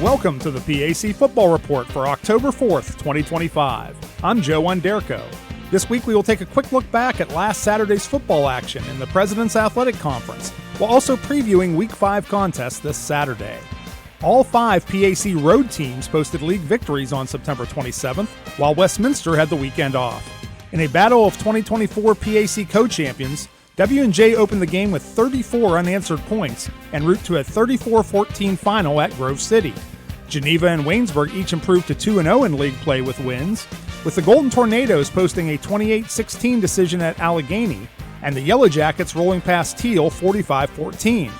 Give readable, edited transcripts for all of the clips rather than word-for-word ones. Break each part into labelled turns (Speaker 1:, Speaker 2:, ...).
Speaker 1: Welcome to the PAC Football Report for October 4th, 2025. I'm Joe Onderko. This week we will take a quick look back at last Saturday's football action in the President's Athletic Conference, while also previewing Week 5 contests this Saturday. All 5 PAC road teams posted league victories on September 27th, while Westminster had the weekend off. In a battle of 2024 PAC co-champions, W&J opened the game with 34 unanswered points en route to a 34-14 final at Grove City. Geneva and Waynesburg each improved to 2-0 in league play with wins, with the Golden Tornadoes posting a 28-16 decision at Allegheny and the Yellow Jackets rolling past Teal 45-14.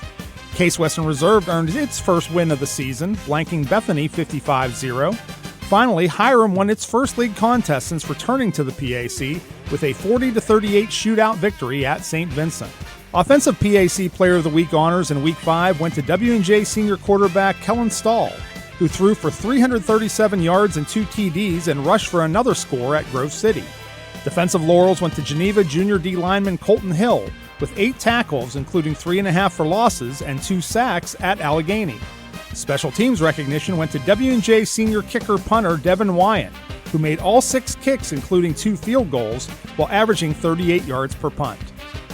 Speaker 1: Case Western Reserve earned its first win of the season, blanking Bethany 55-0. Finally, Hiram won its first league contest since returning to the PAC with a 40-38 shootout victory at Saint Vincent. Offensive PAC Player of the Week honors in Week 5 went to W&J senior quarterback Kellen Stahl, who threw for 337 yards and 2 TDs and rushed for another score at Grove City. Defensive laurels went to Geneva junior D lineman Colton Hill with 8 tackles, including 3.5 for losses and 2 sacks at Allegheny. Special teams recognition went to W&J senior kicker punter Devin Wyatt, who made all 6 kicks including 2 field goals while averaging 38 yards per punt.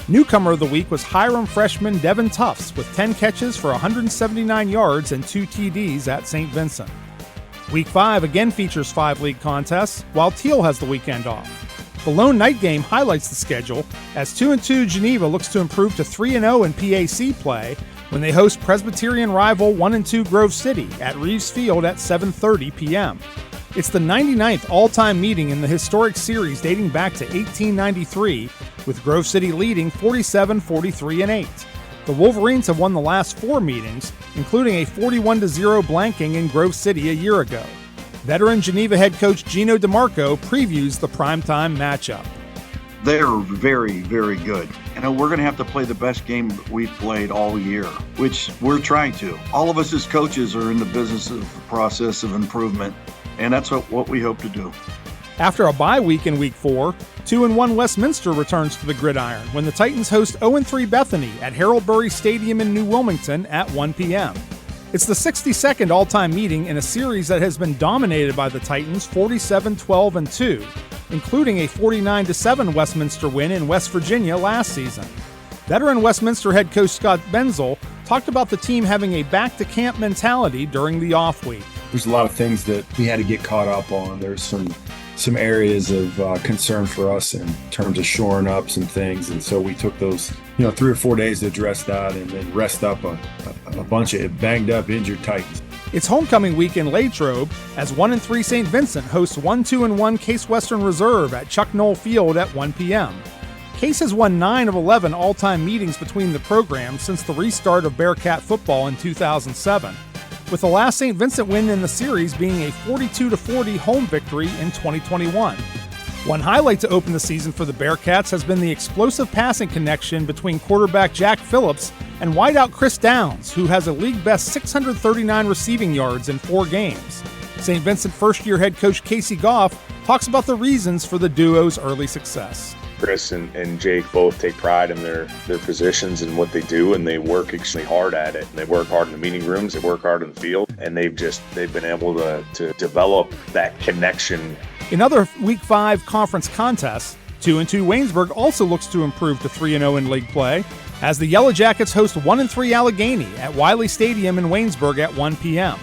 Speaker 1: Newcomer of the week was Hiram freshman Devin Tufts with 10 catches for 179 yards and 2 TDs at Saint Vincent. Week 5 again features 5 league contests, while Teal has the weekend off. The lone night game highlights the schedule, as 2-2 Geneva looks to improve to 3-0 in PAC play when they host Presbyterian rival 1-2 Grove City at Reeves Field at 7:30 p.m. It's the 99th all-time meeting in the historic series dating back to 1893, with Grove City leading 47-43-8. The Wolverines have won the last 4 meetings, including a 41-0 blanking in Grove City a year ago. Veteran Geneva head coach Geno DeMarco previews the primetime matchup.
Speaker 2: They're very, very good. We're going to have to play the best game we've played all year, which we're trying to. All of us as coaches are in the business of the process of improvement, and that's what we hope to do.
Speaker 1: After a bye week in Week 4, 2-1 Westminster returns to the gridiron when the Titans host 0-3 Bethany at Harold Burry Stadium in New Wilmington at 1 p.m. It's the 62nd all-time meeting in a series that has been dominated by the Titans 47-12-2, including a 49-7 Westminster win in West Virginia last season. Veteran Westminster head coach Scott Benzel talked about the team having a back-to-camp mentality during the off week.
Speaker 3: There's a lot of things that we had to get caught up on. There's some areas of concern for us in terms of shoring up some things, and so we took those 3 or 4 days to address that and then rest up a bunch of banged up injured Titans.
Speaker 1: It's homecoming week in Latrobe as 1-3 Saint Vincent hosts 1-2-1 Case Western Reserve at Chuck Knoll Field at 1 p.m. Case has won 9 of 11 all-time meetings between the programs since the restart of Bearcat football in 2007, with the last Saint Vincent win in the series being a 42-40 home victory in 2021. One highlight to open the season for the Bearcats has been the explosive passing connection between quarterback Jack Phillips and wideout Chris Downs, who has a league-best 639 receiving yards in 4 games. St. Vincent first-year head coach Casey Goff talks about the reasons for the duo's early success.
Speaker 4: Chris and Jake both take pride in their positions and what they do, and they work extremely hard at it. And they work hard in the meeting rooms, they work hard in the field, and they've been able to develop that connection.
Speaker 1: In other Week 5 conference contests, 2-2 Waynesburg also looks to improve to 3-0 in league play, as the Yellow Jackets host 1-3 Allegheny at Wiley Stadium in Waynesburg at 1 p.m.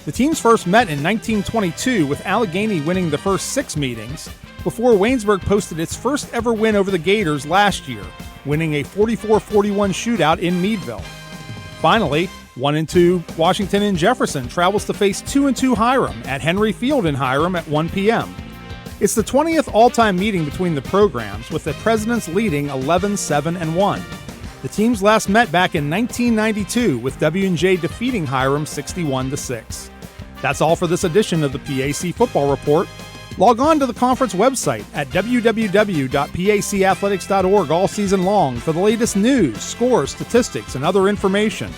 Speaker 1: The teams first met in 1922, with Allegheny winning the first 6 meetings, before Waynesburg posted its first ever win over the Gators last year, winning a 44-41 shootout in Meadville. Finally, 1-2 Washington and Jefferson travels to face 2-2 Hiram at Henry Field in Hiram at 1 p.m. It's the 20th all-time meeting between the programs, with the Presidents leading 11-7-1. The teams last met back in 1992, with W&J defeating Hiram 61-6. That's all for this edition of the PAC Football Report. Log on to the conference website at www.pacathletics.org all season long for the latest news, scores, statistics, and other information.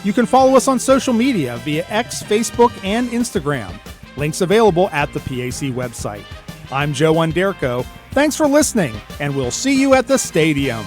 Speaker 1: You can follow us on social media via X, Facebook, and Instagram. Links available at the PAC website. I'm Joe Onderko. Thanks for listening, and we'll see you at the stadium.